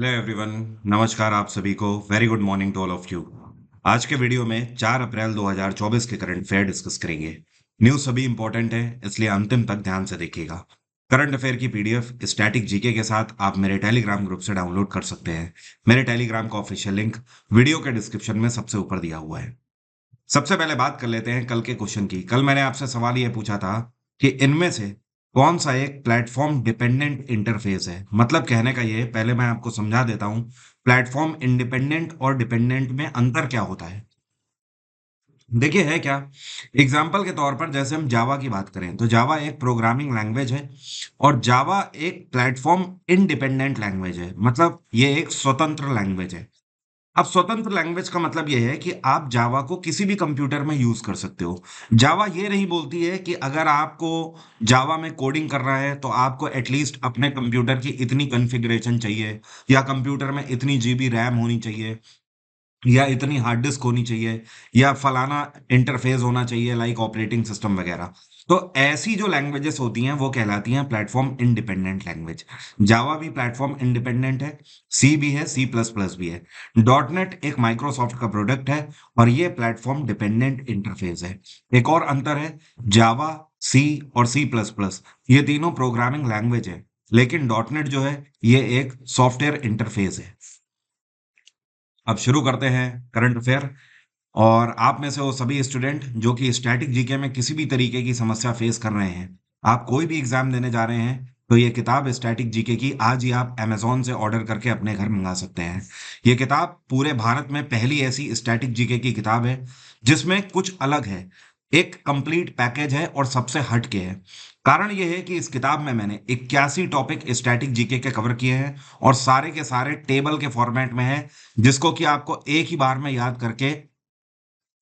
Hello everyone. नमस्कार आप सभी को। Very good morning to all of you. आज के वीडियो में 4 अप्रैल 2024 के करंट अफेयर डिस्कस करेंगे। न्यूज़ सभी इंपॉर्टेंट है, इसलिए अंतिम तक ध्यान से देखिएगा। करंट अफेयर की पीडीएफ स्टैटिक जीके के साथ आप मेरे टेलीग्राम ग्रुप से डाउनलोड कर सकते हैं। मेरे टेलीग्राम का ऑफिशियल लिंक वीडियो के डिस्क्रिप्शन में सबसे ऊपर दिया हुआ है। सबसे पहले बात कर लेते हैं कल के क्वेश्चन की। कल मैंने आपसे सवाल ये पूछा था कि इनमें से कौन सा एक प्लेटफॉर्म डिपेंडेंट इंटरफेस है। मतलब कहने का ये, पहले मैं आपको समझा देता हूं प्लेटफॉर्म इंडिपेंडेंट और डिपेंडेंट में अंतर क्या होता है। देखिए है क्या, एग्जाम्पल के तौर पर जैसे हम जावा की बात करें तो जावा एक प्रोग्रामिंग लैंग्वेज है और जावा एक प्लेटफॉर्म इंडिपेंडेंट लैंग्वेज है। मतलब ये एक स्वतंत्र लैंग्वेज है। अब स्वतंत्र लैंग्वेज का मतलब यह है कि आप जावा को किसी भी कंप्यूटर में यूज कर सकते हो। जावा ये नहीं बोलती है कि अगर आपको जावा में कोडिंग करना है तो आपको एटलीस्ट अपने कंप्यूटर की इतनी कॉन्फ़िगरेशन चाहिए, या कंप्यूटर में इतनी जीबी रैम होनी चाहिए, या इतनी हार्ड डिस्क होनी चाहिए, या फलाना इंटरफेस होना चाहिए लाइक ऑपरेटिंग सिस्टम वगैरह। तो ऐसी जो लैंग्वेजेस होती हैं वो कहलाती हैं प्लेटफॉर्म इंडिपेंडेंट लैंग्वेज। जावा भी प्लेटफॉर्म इंडिपेंडेंट है, सी भी है, सी प्लस प्लस भी है। डॉट नेट एक माइक्रोसॉफ्ट का प्रोडक्ट है और ये प्लेटफॉर्म डिपेंडेंट इंटरफेस है। एक और अंतर है, जावा, सी और सी प्लस प्लस ये तीनों प्रोग्रामिंग लैंग्वेज है, लेकिन डॉट नेट जो है ये एक सॉफ्टवेयर इंटरफेस है। अब शुरू करते हैं करंट अफेयर। और आप में से वो सभी स्टूडेंट जो कि स्टैटिक जीके में किसी भी तरीके की समस्या फेस कर रहे हैं, आप कोई भी एग्जाम देने जा रहे हैं, तो ये किताब स्टैटिक जीके की आज ही आप अमेजोन से ऑर्डर करके अपने घर मंगा सकते हैं। ये किताब पूरे भारत में पहली ऐसी स्टैटिक जीके की किताब है जिसमें कुछ अलग है, एक कंप्लीट पैकेज है और सबसे हट के है। कारण ये है कि इस किताब में मैंने 81 टॉपिक स्टैटिक जीके के कवर किए हैं और सारे के सारे टेबल के फॉर्मेट में है, जिसको कि आपको एक ही बार में याद करके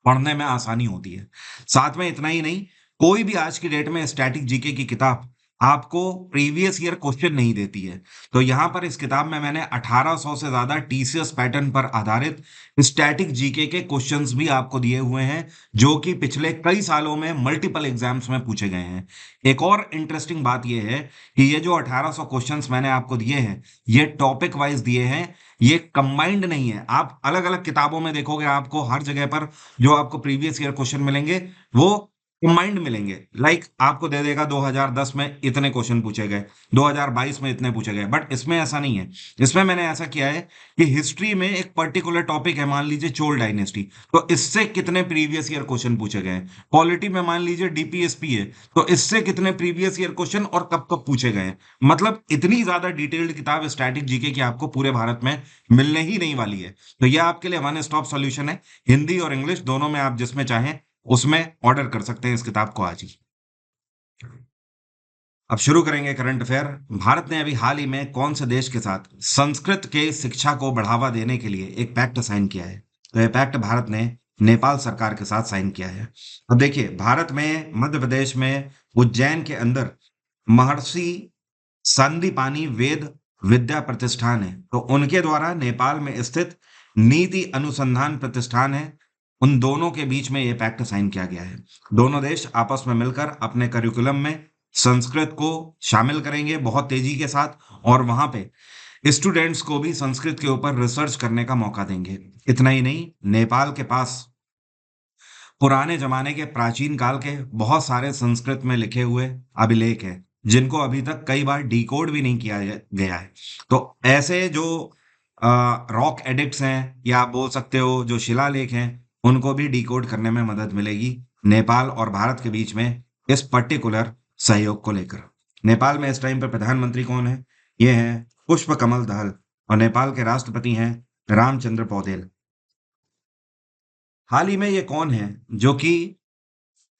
पढ़ने में आसानी होती है। साथ में इतना ही नहीं, कोई भी आज की डेट में स्टैटिक जीके की किताब आपको प्रीवियस ईयर क्वेश्चन नहीं देती है। तो यहाँ पर इस किताब में मैंने 1800 से ज्यादा टीसीएस पैटर्न पर आधारित स्टैटिक जीके के क्वेश्चंस भी आपको दिए हुए हैं, जो कि पिछले कई सालों में मल्टीपल एग्जाम्स में पूछे गए हैं। एक और इंटरेस्टिंग बात यह है कि ये जो 1800 क्वेश्चंस मैंने आपको दिए हैं, ये टॉपिक वाइज दिए हैं, ये कंबाइंड नहीं है। आप अलग अलग किताबों में देखोगे आपको हर जगह पर जो आपको प्रीवियस ईयर क्वेश्चन मिलेंगे वो कंबाइंड मिलेंगे। लाइक आपको दे देगा 2010 में इतने क्वेश्चन पूछे गए, 2022 में इतने पूछे गए, बट इसमें ऐसा नहीं है। इसमें मैंने ऐसा किया है कि हिस्ट्री में एक पर्टिकुलर टॉपिक है, मान लीजिए चोल डायनेस्टी, तो इससे कितने प्रीवियस ईयर क्वेश्चन पूछे गए हैं। पॉलिटी में मान लीजिए डीपीएसपी है, तो इससे कितने प्रीवियस ईयर क्वेश्चन और कब कब पूछे गए हैं। मतलब इतनी ज्यादा डिटेल्ड किताब स्टैटिक जीके की आपको पूरे भारत में मिलने ही नहीं वाली है। तो यह आपके लिए वन स्टॉप सॉल्यूशन है। हिंदी और इंग्लिश दोनों में आप जिसमें चाहें उसमें ऑर्डर कर सकते हैं इस किताब को आज ही। अब शुरू करेंगे करंट अफेयर। भारत ने अभी हाल ही में कौन से देश के साथ संस्कृत के शिक्षा को बढ़ावा देने के लिए एक पैक्ट साइन किया है। तो यह पैक्ट भारत ने नेपाल सरकार के साथ साइन किया है। अब देखिए, भारत में मध्य प्रदेश में उज्जैन के अंदर महर्षि संदीपानी वेद विद्या प्रतिष्ठान है, तो उनके द्वारा नेपाल में स्थित नीति अनुसंधान प्रतिष्ठान है, उन दोनों के बीच में यह पैक्ट साइन किया गया है। दोनों देश आपस में मिलकर अपने करिकुलम में संस्कृत को शामिल करेंगे बहुत तेजी के साथ, और वहां पे स्टूडेंट्स को भी संस्कृत के ऊपर रिसर्च करने का मौका देंगे। इतना ही नहीं, नेपाल के पास पुराने जमाने के प्राचीन काल के बहुत सारे संस्कृत में लिखे हुए अभिलेख हैं, जिनको अभी तक कई बार डिकोड भी नहीं किया गया है। तो ऐसे जो रॉक एडिक्ट्स हैं, या आप बोल सकते हो जो शिलालेख हैं, उनको भी डिकोड करने में मदद मिलेगी नेपाल और भारत के बीच में इस पर्टिकुलर सहयोग को लेकर। नेपाल में इस टाइम पर प्रधानमंत्री कौन है? ये है पुष्प कमल दहल, और नेपाल के राष्ट्रपति हैं रामचंद्र पौडेल। हाल ही में ये कौन है जो कि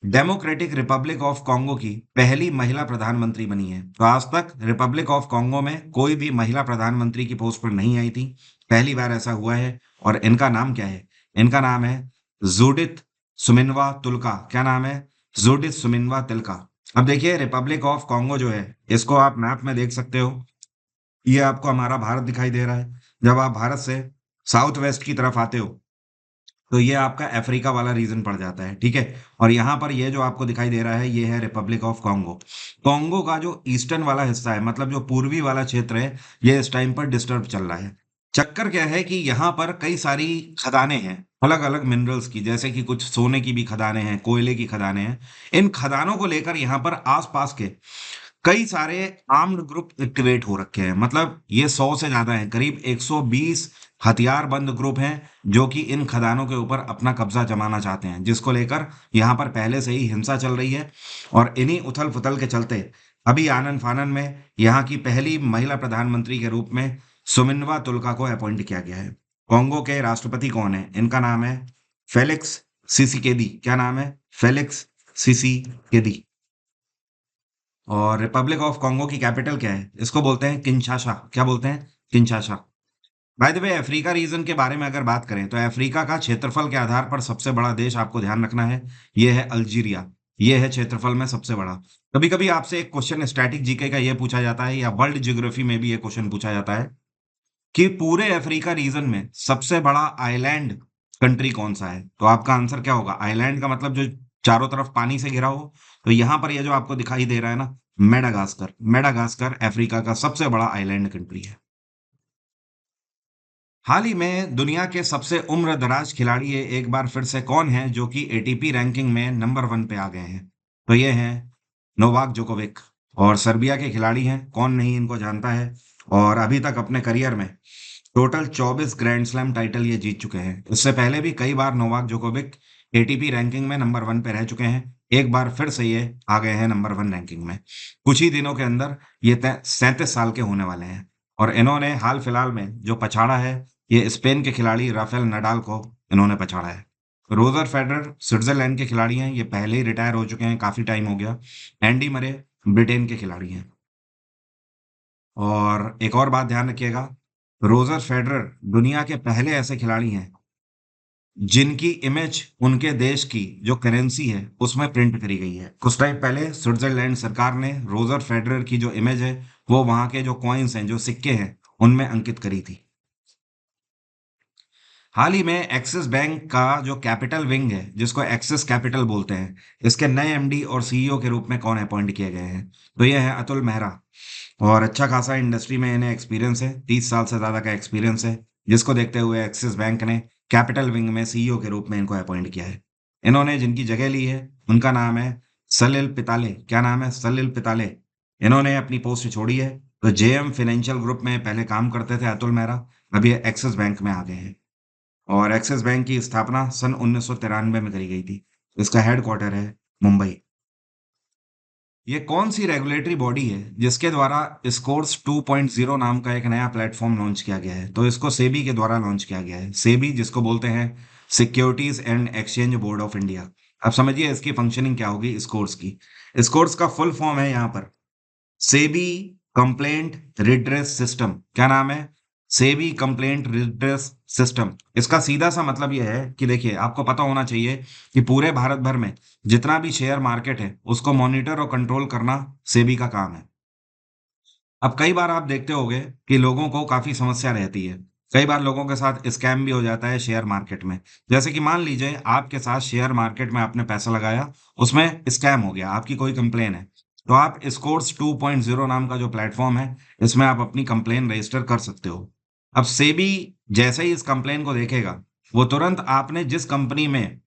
डेमोक्रेटिक रिपब्लिक ऑफ कॉन्गो की पहली महिला प्रधानमंत्री बनी है? तो आज तक रिपब्लिक ऑफ कॉन्गो में कोई भी महिला प्रधानमंत्री की पोस्ट पर नहीं आई थी, पहली बार ऐसा हुआ है। और इनका नाम क्या है? इनका नाम है जूडिथ सुमिनवा तुलका। क्या नाम है? जूडिथ सुमिनवा तिलका। अब देखिए, रिपब्लिक ऑफ कॉन्गो जो है, इसको आप मैप में देख सकते हो। ये आपको हमारा भारत दिखाई दे रहा है। जब आप भारत से साउथ वेस्ट की तरफ आते हो तो ये आपका अफ्रीका वाला रीजन पड़ जाता है, ठीक है। और यहाँ पर ये जो आपको दिखाई दे रहा है, ये है रिपब्लिक ऑफ कॉन्गो। कॉन्गो का जो ईस्टर्न वाला हिस्सा है, मतलब जो पूर्वी वाला क्षेत्र है, ये इस टाइम पर डिस्टर्ब चल रहा है। चक्कर क्या है कि यहाँ पर कई सारी खदानें हैं, अलग-अलग मिनरल्स की, जैसे कि कुछ सोने की भी खदानें हैं, कोयले की खदानें हैं। इन खदानों को लेकर यहाँ पर आस-पास के कई सारे आर्म्ड ग्रुप एक्टिवेट हो रखे हैं। मतलब ये 100 से ज़्यादा हैं, करीब 120 हथियारबंद ग्रुप हैं, जो कि इन खदानों के ऊपर अपना कब्ज़ा जमाना चाहते हैं, जिसको लेकर यहाँ पर पहले से ही हिंसा चल रही है। और इन्हीं उथल-पुथल के चलते अभी आनन-फानन में यहाँ की पहली महिला प्रधानमंत्री के रूप में सुमिनवा तुलका को अपॉइंट किया गया है। कांगो के राष्ट्रपति कौन है? इनका नाम है फेलिक्स सिसिकेदी। क्या नाम है? फेलिक्स सिसिकेदी। और रिपब्लिक ऑफ कांगो की कैपिटल क्या है? इसको बोलते हैं किंशासा। क्या बोलते हैं? Kinshasa. By the way, Africa reason के बारे में अगर बात करें तो अफ्रीका का क्षेत्रफल के आधार पर सबसे बड़ा देश आपको ध्यान रखना है, ये है अल्जीरिया। ये है क्षेत्रफल में सबसे बड़ा। कभी कभी आपसे एक क्वेश्चन स्टैटिक जीके का ये पूछा जाता है, या वर्ल्ड ज्योग्राफी में भी ये क्वेश्चन पूछा जाता है कि पूरे अफ्रीका रीजन में सबसे बड़ा आइलैंड कंट्री कौन सा है? तो आपका आंसर क्या होगा? आइलैंड का मतलब जो चारों तरफ पानी से घिरा हो। तो यहाँ पर ये जो आपको दिखाई दे रहा है ना, मेडागास्कर। मेडागास्कर अफ्रीका का सबसे बड़ा आइलैंड कंट्री है। हाल ही में दुनिया के सबसे उम्र दराज खिलाड़ी ये एक बार फिर से कौन है जो कि एटीपी रैंकिंग में नंबर 1 पे आ गए हैं? तो ये हैं नोवाक जोकोविक। और सर्बिया के खिलाड़ी हैं, कौन नहीं इनको जानता है। और अभी तक अपने करियर में टोटल 24 ग्रैंड स्लैम टाइटल ये जीत चुके हैं। इससे पहले भी कई बार नोवाक जोकोविक एटीपी रैंकिंग में नंबर 1 पे रह चुके हैं। एक बार फिर से ये आ गए हैं नंबर 1 रैंकिंग में। कुछ ही दिनों के अंदर ये 37 साल के होने वाले हैं। और इन्होंने हाल फिलहाल में जो पछाड़ा है, ये स्पेन के खिलाड़ी राफेल नडाल को इन्होंने पछाड़ा है। रोजर फेडरर स्विट्जरलैंड के खिलाड़ी हैं, ये पहले ही रिटायर हो चुके हैं, काफी टाइम हो गया। एंडी मरे ब्रिटेन के खिलाड़ी हैं। और एक और बात ध्यान रखिएगा, रोजर फेडरर दुनिया के पहले ऐसे खिलाड़ी हैं जिनकी इमेज उनके देश की जो करेंसी है उसमें प्रिंट करी गई है। कुछ टाइम पहले स्विट्जरलैंड सरकार ने रोजर फेडरर की जो इमेज है वो वहां के जो कॉइन्स हैं, जो सिक्के हैं, उनमें अंकित करी थी। हाल ही में एक्सिस बैंक का जो कैपिटल विंग है, जिसको एक्सिस कैपिटल बोलते हैं, इसके नए एमडी और सीईओ के रूप में कौन अपॉइंट किए गए हैं? तो ये है अतुल मेहरा। और अच्छा खासा इंडस्ट्री में इन्हें एक्सपीरियंस है, 30 साल से ज़्यादा का एक्सपीरियंस है, जिसको देखते हुए एक्सिस बैंक ने कैपिटल विंग में सीईओ के रूप में इनको अपॉइंट किया है। इन्होंने जिनकी जगह ली है उनका नाम है सलिल पिताले। क्या नाम है? सलिल पिताले। इन्होंने अपनी पोस्ट छोड़ी है। तो जेएम फाइनेंशियल ग्रुप में पहले काम करते थे अतुल मेहरा, अभी ये एक्सिस बैंक में आ गए हैं। और एक्सिस बैंक की स्थापना सन 1993 में करी गई थी। इसका हेडक्वार्टर है मुंबई। ये कौन सी रेगुलेटरी बॉडी है जिसके द्वारा स्कोर्स 2.0 नाम का एक नया प्लेटफॉर्म लॉन्च किया गया है? तो इसको सेबी के द्वारा लॉन्च किया गया है। सेबी जिसको बोलते हैं securities and exchange board of India. अब समझिए इसकी फंक्शनिंग क्या होगी स्कोर्स की। स्कोर्स का फुल फॉर्म है यहाँ पर सेबी कंप्लेंट रिड्रेस सिस्टम। क्या नाम है? SEBI complaint redress system. इसका सीधा सा मतलब यह है कि देखिए, आपको पता होना चाहिए कि पूरे भारत भर में जितना भी शेयर मार्केट है उसको मॉनिटर और कंट्रोल करना सेबी का काम है। अब कई बार आप देखते होंगे कि लोगों को काफी समस्या रहती है। कई बार लोगों के साथ स्कैम भी हो जाता है शेयर मार्केट में। जैसे कि मान लीजिए आपके साथ शेयर मार्केट में आपने पैसा लगाया, उसमें स्कैम हो गया, आपकी कोई कंप्लेन है। तो आप स्कोर्स 2.0 नाम का जो प्लेटफॉर्म है, इसमें आप अपनी कंप्लेन रजिस्टर कर सकते हो। अब सेबी जैसे ही इस कंप्लेन को देखेगा, वो तुरंत आपने जिस कंपनी में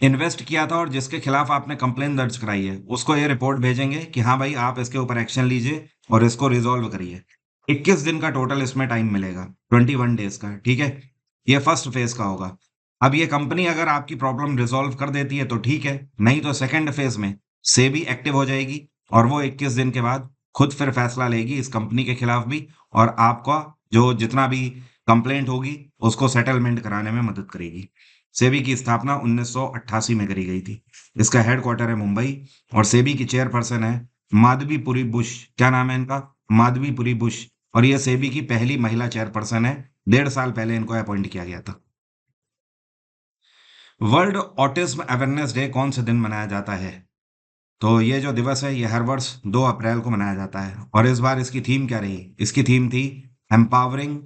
इन्वेस्ट किया था और जिसके खिलाफ आपने कंप्लेन दर्ज कराई है, उसको ये रिपोर्ट भेजेंगे कि हाँ भाई, आप इसके ऊपर एक्शन लीजिए और इसको रिजॉल्व करिए। 21 दिन का टोटल इसमें टाइम मिलेगा, 21 डेज का। ठीक है, ये फर्स्ट फेज का होगा। अब ये कंपनी अगर आपकी प्रॉब्लम रिजॉल्व कर देती है तो ठीक है, नहीं तो सेकंड फेज में सेबी एक्टिव हो जाएगी और वो 21 दिन के बाद खुद फिर फैसला लेगी इस कंपनी के खिलाफ भी, और आपका जो जितना भी कंप्लेंट होगी उसको सेटलमेंट कराने में मदद करेगी। सेबी की स्थापना 1988 में करी गई थी। इसका हेडक्वार्टर है मुंबई। और सेबी की चेयरपर्सन है माधवीपुरी बुश। क्या नाम है इनका? माधवीपुरी बुश। और ये सेबी की पहली महिला चेयरपर्सन है। 1.5 साल पहले इनको अपॉइंट किया गया था। वर्ल्ड ऑटिज्म अवेयरनेस डे कौन से दिन मनाया जाता है? तो ये जो दिवस है ये हर वर्ष 2 अप्रैल को मनाया जाता है। और इस बार इसकी थीम क्या रही? इसकी थीम थी एम्पावरिंग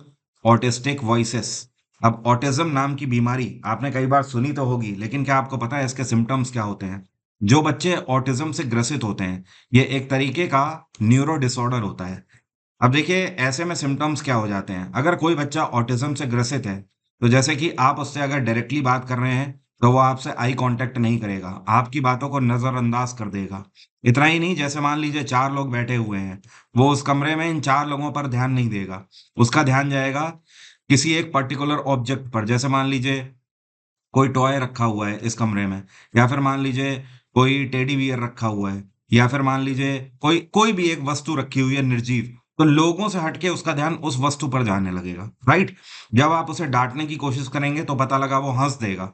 ऑटिस्टिक वॉइसेस। अब ऑटिज्म नाम की बीमारी आपने कई बार सुनी तो होगी, लेकिन क्या आपको पता है इसके सिम्टम्स क्या होते हैं? जो बच्चे ऑटिज्म से ग्रसित होते हैं, ये एक तरीके का न्यूरो डिसऑर्डर होता है। अब देखिए ऐसे में सिम्टम्स क्या हो जाते हैं। अगर कोई बच्चा ऑटिज्म से ग्रसित है, तो जैसे कि आप उससे अगर डायरेक्टली बात कर रहे हैं, तो वो आपसे आई कांटेक्ट नहीं करेगा, आपकी बातों को नज़रअंदाज कर देगा। इतना ही नहीं, जैसे मान लीजिए 4 लोग बैठे हुए हैं, वो उस कमरे में इन 4 लोगों पर ध्यान नहीं देगा। उसका ध्यान जाएगा किसी एक पर्टिकुलर ऑब्जेक्ट पर, जैसे मान लीजिए कोई टॉय रखा हुआ है इस कमरे में, या फिर मान लीजिए कोई टेडी बियर रखा हुआ है, या फिर मान लीजिए कोई कोई भी एक वस्तु रखी हुई है निर्जीव, तो लोगों से हटके उसका ध्यान उस वस्तु पर जाने लगेगा, राइट? जब आप उसे डांटने की कोशिश करेंगे तो पता लगा वो हंस देगा।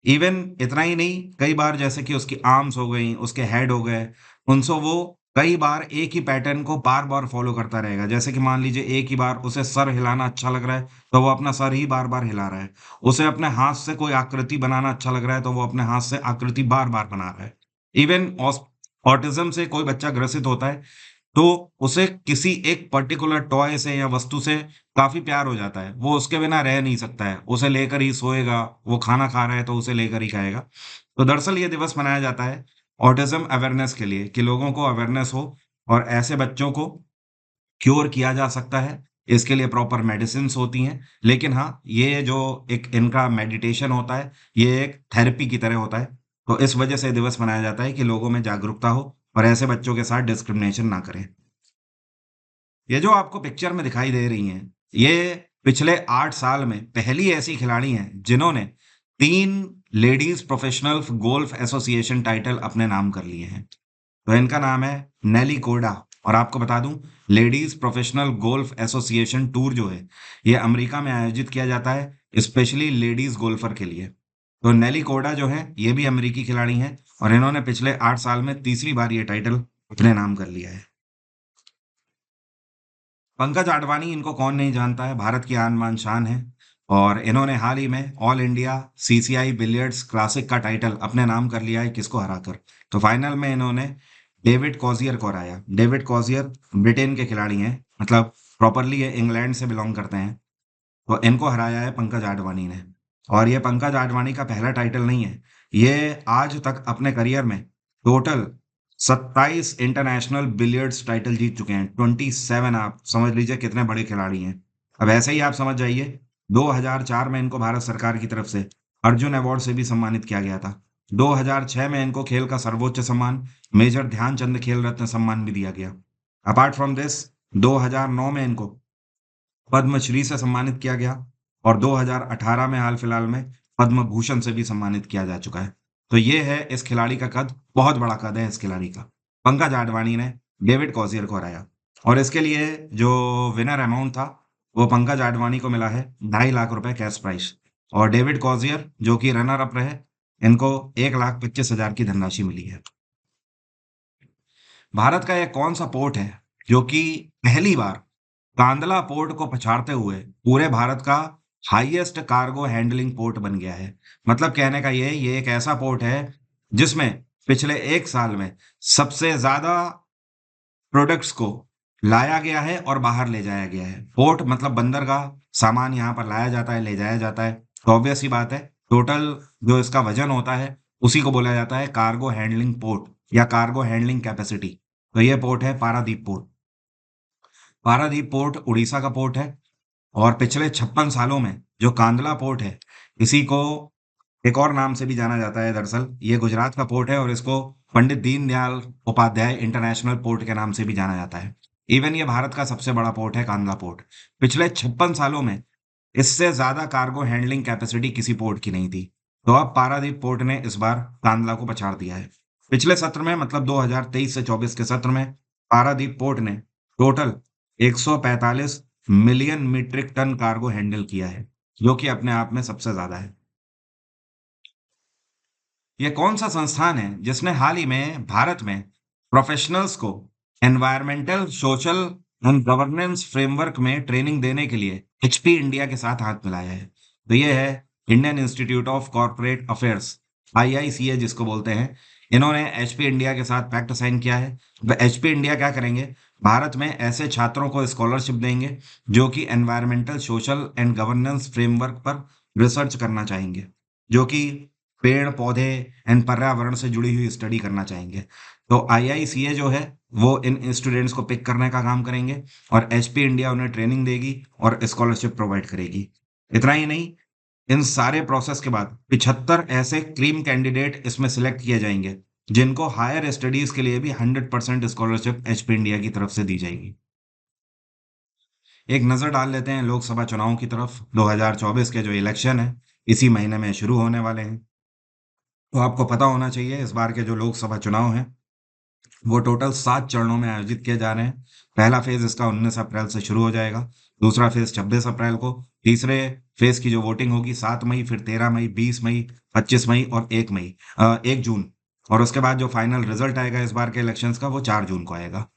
इवन इतना ही नहीं, कई बार जैसे कि उसकी आर्म्स हो गई, उसके हेड हो गए, उनसे वो कई बार एक ही पैटर्न को बार बार फॉलो करता रहेगा। जैसे कि मान लीजिए एक ही बार उसे सर हिलाना अच्छा लग रहा है, तो वो अपना सर ही बार बार हिला रहा है। उसे अपने हाथ से कोई आकृति बनाना अच्छा लग रहा है, तो वो अपने हाथ से आकृति बार-बार बना रहा है। इवन ऑटिज़्म से कोई बच्चा ग्रसित होता है, तो उसे किसी एक पर्टिकुलर टॉय से या वस्तु से काफ़ी प्यार हो जाता है। वो उसके बिना रह नहीं सकता है, उसे लेकर ही सोएगा, वो खाना खा रहा है तो उसे लेकर ही खाएगा। तो दरअसल ये दिवस मनाया जाता है ऑटिज़्म अवेयरनेस के लिए, कि लोगों को अवेयरनेस हो और ऐसे बच्चों को क्योर किया जा सकता है, इसके लिए प्रॉपर मेडिसिन्स होती हैं। लेकिन हाँ, ये जो एक इनका मेडिटेशन होता है, ये एक थेरेपी की तरह होता है। तो इस वजह से दिवस मनाया जाता है कि लोगों में जागरूकता हो और ऐसे बच्चों के साथ डिस्क्रिमिनेशन ना करें। ये जो आपको पिक्चर में दिखाई दे रही हैं, ये पिछले 8 साल में पहली ऐसी खिलाड़ी हैं, जिन्होंने 3 ladies professional golf association title अपने नाम कर लिए हैं। तो इनका नाम है नेली कोडा। और आपको बता दूं, ladies professional golf association tour जो है, ये अमेरिका में आयोजित किया जाता है स्पेशली लेडीज गोल्फर के लिए। तो नेली कोडा जो है, ये भी अमेरिकी खिलाड़ी हैं और इन्होंने पिछले 8 साल में तीसरी बार ये टाइटल अपने नाम कर लिया है। पंकज आडवाणी, इनको कौन नहीं जानता है, भारत की आन बान शान है। और इन्होंने हाल ही में all India CCI billiards classic का टाइटल अपने नाम कर लिया है, किसको हराकर। तो फाइनल में इन्होंने डेविड कॉजियर को हराया। डेविड कॉजियर ब्रिटेन के खिलाड़ी हैं, मतलब प्रॉपरली ये इंग्लैंड से बिलोंग करते हैं। तो इनको हराया है पंकज आडवाणी ने। और ये पंकज आडवाणी का पहला टाइटल नहीं है। ये आज तक अपने करियर में टोटल 27 इंटरनेशनल बिलियर्ड्स टाइटल जीत चुके हैं। 27, आप समझ लीजिए कितने बड़े खिलाड़ी हैं। अब ऐसे ही आप समझ जाइए, 2004 में इनको भारत सरकार की तरफ से अर्जुन अवार्ड से भी सम्मानित किया गया था। 2006 में इनको खेल का सर्वोच्च सम्मान मेजर ध्यानचंद खेल रत्न सम्मान भी दिया गया। अपार्ट फ्रॉम दिस, 2009 में इनको पद्मश्री से सम्मानित किया गया और 2018 में हाल फिलहाल में पद्म भूषण से भी सम्मानित किया जा चुका है। तो ये है इस खिलाड़ी का कद, बहुत बड़ा कद है इस खिलाड़ी का। पंकज आडवाणी ने डेविड कॉजियर को हराया और इसके लिए जो विनर अमाउंट था, वो पंकज आडवाणी को मिला है 2.5 लाख रुपए कैश प्राइज। और डेविड कॉजियर जो कि रनर अप रहे, इनको 1,25,000 की धनराशि मिली है। भारत का यह कौन सा पोर्ट है जो कि पहली बार कांदला पोर्ट को पछाड़ते हुए पूरे भारत का हाईएस्ट कार्गो हैंडलिंग पोर्ट बन गया है? मतलब कहने का ये एक ऐसा पोर्ट है जिसमें पिछले 1 साल में सबसे ज्यादा प्रोडक्ट्स को लाया गया है और बाहर ले जाया गया है। पोर्ट मतलब बंदरगाह, सामान यहाँ पर लाया जाता है, ले जाया जाता है। तो ऑब्वियस सी बात है, टोटल जो इसका वजन होता है, उसी को बोला जाता है कार्गो हैंडलिंग पोर्ट या कार्गो हैंडलिंग कैपेसिटी। तो ये पोर्ट है पारादीप पोर्ट। पारादीप पोर्ट उड़ीसा का पोर्ट है और पिछले 56 सालों में जो कांदला पोर्ट है, इसी को एक और नाम से भी जाना जाता है। दरअसल ये गुजरात का पोर्ट है और इसको पंडित दीनदयाल उपाध्याय इंटरनेशनल पोर्ट के नाम से भी जाना जाता है। इवन ये भारत का सबसे बड़ा पोर्ट है कांदला पोर्ट। पिछले 56 सालों में इससे ज्यादा कार्गो हैंडलिंग कैपेसिटी किसी पोर्ट की नहीं थी। तो अब पारादीप पोर्ट ने इस बार कांदला को पछाड़ दिया है। पिछले सत्र में, मतलब 2023 से 24 के सत्र में, पारादीप पोर्ट ने total 145 million metric ton cargo handle किया है, जो कि अपने आप में सबसे ज्यादा है। ये कौन सा संस्थान है जिसने हाल ही में भारत में प्रोफेशनल्स को environmental, social and governance framework में ट्रेनिंग देने के लिए एचपी इंडिया के साथ हाथ मिलाया है? तो ये है Indian institute of corporate affairs, IICA जिसको बोलते हैं। इन्होंने एचपी इंडिया के साथ पैक्ट साइन किया है। वह एचपी इंडिया क्या करेंगे, भारत में ऐसे छात्रों को स्कॉलरशिप देंगे जो कि environmental, social and governance framework पर रिसर्च करना चाहेंगे, जो कि पेड़ पौधे एंड पर्यावरण से जुड़ी हुई स्टडी करना चाहेंगे। तो आईआईसीए जो है, वो इन स्टूडेंट्स को पिक करने का काम करेंगे और एचपी इंडिया उन्हें ट्रेनिंग देगी और स्कॉलरशिप प्रोवाइड करेगी। इतना ही नहीं, इन सारे प्रोसेस के बाद 75 ऐसे क्रीम कैंडिडेट इसमें सिलेक्ट किए जाएंगे जिनको हायर स्टडीज के लिए भी 100% स्कॉलरशिप एचपी इंडिया की तरफ से दी जाएगी। एक नजर डाल लेते हैं लोकसभा चुनाव की तरफ। 2024 के जो इलेक्शन है इसी महीने में शुरू होने वाले हैं। तो आपको पता होना चाहिए इस बार के जो लोकसभा चुनाव हैं वो टोटल 7 चरणों में आयोजित किए जा रहे हैं। पहला फेज इसका 19 अप्रैल से शुरू हो जाएगा, दूसरा फेज 26 अप्रैल को, तीसरे फेज की जो वोटिंग होगी 7 मई, फिर 13 मई, 20 मई, 25 मई और 1 जून, और उसके बाद जो फाइनल रिजल्ट आएगा इस बार के इलेक्शंस का वो 4 जून को आएगा।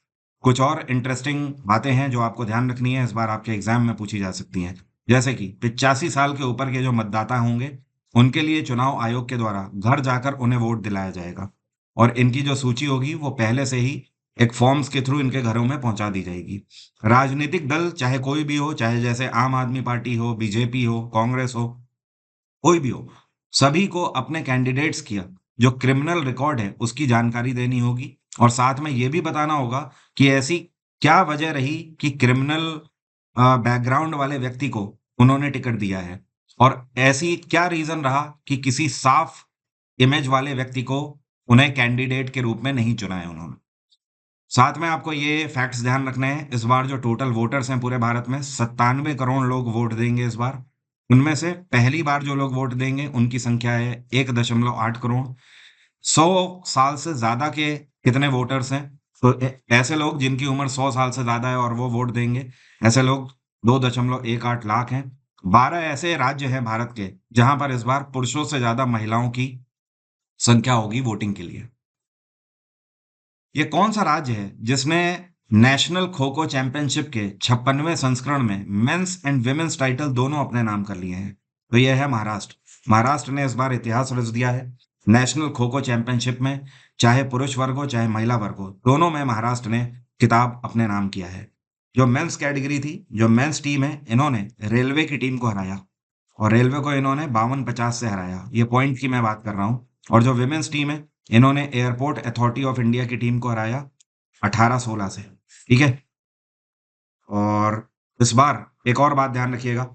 कुछ और इंटरेस्टिंग बातें हैं जो आपको ध्यान रखनी है, इस बार आपके एग्जाम में पूछी जा सकती हैं। जैसे कि 85 साल के ऊपर के जो मतदाता होंगे उनके लिए चुनाव आयोग के द्वारा घर जाकर उन्हें वोट दिलाया जाएगा और इनकी जो सूची होगी वो पहले से ही एक फॉर्म्स के थ्रू इनके घरों में पहुंचा दी जाएगी। राजनीतिक दल चाहे कोई भी हो, चाहे जैसे आम आदमी पार्टी हो, बीजेपी हो, कांग्रेस हो, कोई भी हो, सभी को अपने कैंडिडेट्स की जो क्रिमिनल रिकॉर्ड है उसकी जानकारी देनी होगी और साथ में ये भी बताना होगा कि ऐसी क्या वजह रही कि क्रिमिनल बैकग्राउंड वाले व्यक्ति को उन्होंने टिकट दिया है और ऐसी क्या रीजन रहा कि किसी साफ इमेज वाले व्यक्ति को उन्हें कैंडिडेट के रूप में नहीं चुना है उन्होंने। साथ में आपको ये फैक्ट्स ध्यान रखने हैं, इस बार जो टोटल वोटर्स हैं पूरे भारत में 97 करोड़ लोग वोट देंगे इस बार। उनमें से पहली बार जो लोग वोट देंगे उनकी संख्या है 1.8 करोड़। 100 साल से ज्यादा के कितने वोटर्स हैं? तो ऐसे लोग जिनकी उम्र 100 साल से ज्यादा है और वो वोट देंगे, ऐसे लोग 2.18 लाख हैं। 12 ऐसे राज्य हैं भारत के जहां पर इस बार पुरुषों से ज्यादा महिलाओं की संख्या होगी वोटिंग के लिए। ये कौन सा राज्य है जिसने नेशनल खो खो चैंपियनशिप के 56वें संस्करण में मेंस एंड विमेन्स टाइटल दोनों अपने नाम कर लिए हैं? तो यह है महाराष्ट्र। महाराष्ट्र ने इस बार इतिहास रच दिया है। नेशनल खो खो चैंपियनशिप में चाहे पुरुष वर्ग हो चाहे महिला वर्ग हो, दोनों में महाराष्ट्र ने खिताब अपने नाम किया है। जो मेंस कैटेगरी थी, जो मेंस टीम है, इन्होंने रेलवे की टीम को हराया और रेलवे को इन्होंने 52-50 से हराया। ये पॉइंट की मैं बात कर रहा हूँ। और जो विमेन्स टीम है, इन्होंने एयरपोर्ट अथॉरिटी ऑफ इंडिया की टीम को हराया 18-16 से। ठीक है। और इस बार एक और बात ध्यान रखिएगा,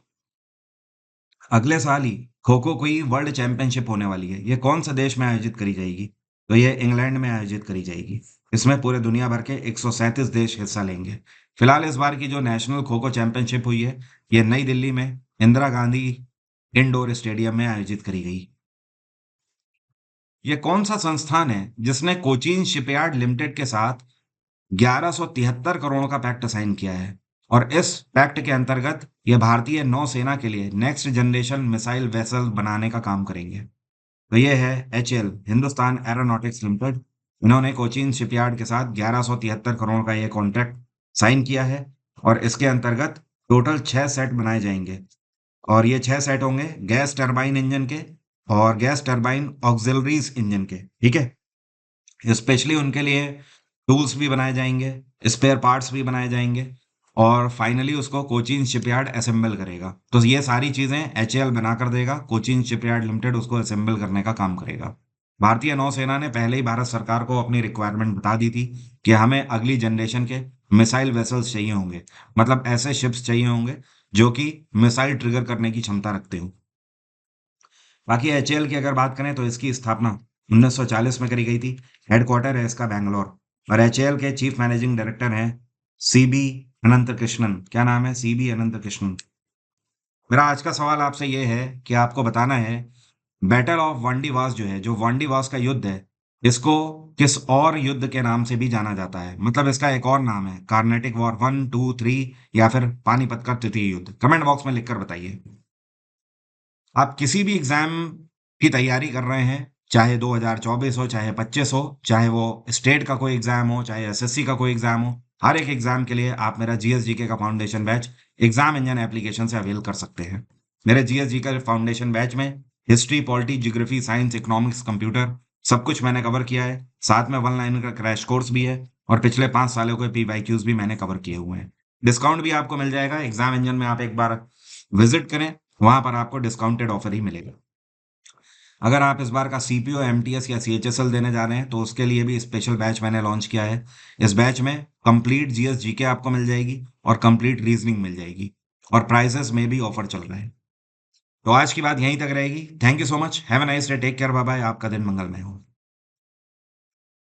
अगले साल ही खो खो की वर्ल्ड चैंपियनशिप होने वाली है। ये कौन सा देश में आयोजित करी जाएगी? तो ये इंग्लैंड में आयोजित करी जाएगी। इसमें पूरे दुनिया भर के 137 देश हिस्सा लेंगे। फिलहाल इस बार की जो नेशनल खो खो चैंपियनशिप हुई है ये नई दिल्ली में इंदिरा गांधी इंडोर स्टेडियम में आयोजित करी गई। ये कौन सा संस्थान है जिसने कोचीन शिपयार्ड लिमिटेड के साथ 1173 करोड़ का पैक्ट साइन किया है और इस पैक्ट के अंतर्गत ये भारतीय नौसेना के लिए नेक्स्ट जनरेशन मिसाइल वेसल बनाने का काम करेंगे? तो ये है एचएल, हिंदुस्तान एरोनॉटिक्स लिमिटेड। इन्होंने कोचीन शिपयार्ड के साथ 1173 करोड़ का ये कॉन्ट्रैक्ट साइन किया है और इसके अंतर्गत टोटल 6 सेट बनाए जाएंगे और ये 6 सेट होंगे गैस टरबाइन इंजन के और गैस टरबाइन ऑक्सिलरीज इंजन के। ठीक है। स्पेशली उनके लिए टूल्स भी बनाए जाएंगे, स्पेयर पार्ट्स भी बनाए जाएंगे और फाइनली उसको कोचीन शिपयार्ड असेंबल करेगा। तो ये सारी चीजें एचएएल बना कर देगा, कोचीन शिपयार्ड लिमिटेड उसको असेंबल करने का काम करेगा। भारतीय नौसेना ने पहले ही भारत सरकार को अपनी रिक्वायरमेंट बता दी थी कि हमें अगली जनरेशन के मिसाइल वेसल्स चाहिए होंगे, मतलब ऐसे शिप्स चाहिए होंगे जो कि मिसाइल ट्रिगर करने की क्षमता रखते हो। बाकी एचएएल की अगर बात करें तो इसकी स्थापना 1940 में करी गई थी। हेडक्वार्टर है इसका बैंगलोर और एचएएल के चीफ मैनेजिंग डायरेक्टर हैं सीबी अनंत कृष्णन। क्या नाम है? सीबी अनंत कृष्णन। मेरा आज का सवाल आपसे ये है कि आपको बताना है बैटल ऑफ वांडीवास जो है, जो वांडीवास का युद्ध है, इसको किस और युद्ध के नाम से भी जाना जाता है? मतलब इसका एक और नाम है, कार्नेटिक वॉर 1, 2, 3 या फिर पानीपत का तृतीय युद्ध। कमेंट बॉक्स में लिखकर बताइए। आप किसी भी एग्जाम की तैयारी कर रहे हैं, चाहे 2024 हो, चाहे 25 हो, चाहे वो स्टेट का कोई एग्जाम हो, चाहे एसएससी का कोई एग्जाम हो, हर एक एग्जाम के लिए आप मेरा जीएसजीके का foundation batch exam engine application से अवेल कर सकते हैं। मेरे जीएसजी का फाउंडेशन बैच में history, polity, geography, science, economics, computer सब कुछ मैंने कवर किया है। साथ में 1 लाइन का क्रैश कोर्स भी है और पिछले 5 सालों के पीवाईक्यूज भी मैंने कवर किए हुए हैं। डिस्काउंट भी आपको मिल जाएगा। एग्जाम इंजन में आप एक बार विजिट करें, वहां पर आपको डिस्काउंटेड ऑफर ही मिलेगा। अगर आप इस बार का सीपीओ, एमटीएस या सीएचएसएल देने जा रहे हैं तो उसके लिए भी स्पेशल बैच मैंने लॉन्च किया है। इस बैच में कंप्लीट जीएस जीके आपको मिल जाएगी और कंप्लीट रीजनिंग मिल जाएगी और प्राइसेस में भी ऑफर चल रहा है। तो आज की बात यहीं तक रहेगी। Thank you so much. Have a nice day. Take care. Bye bye. आपका दिन मंगलमय हो।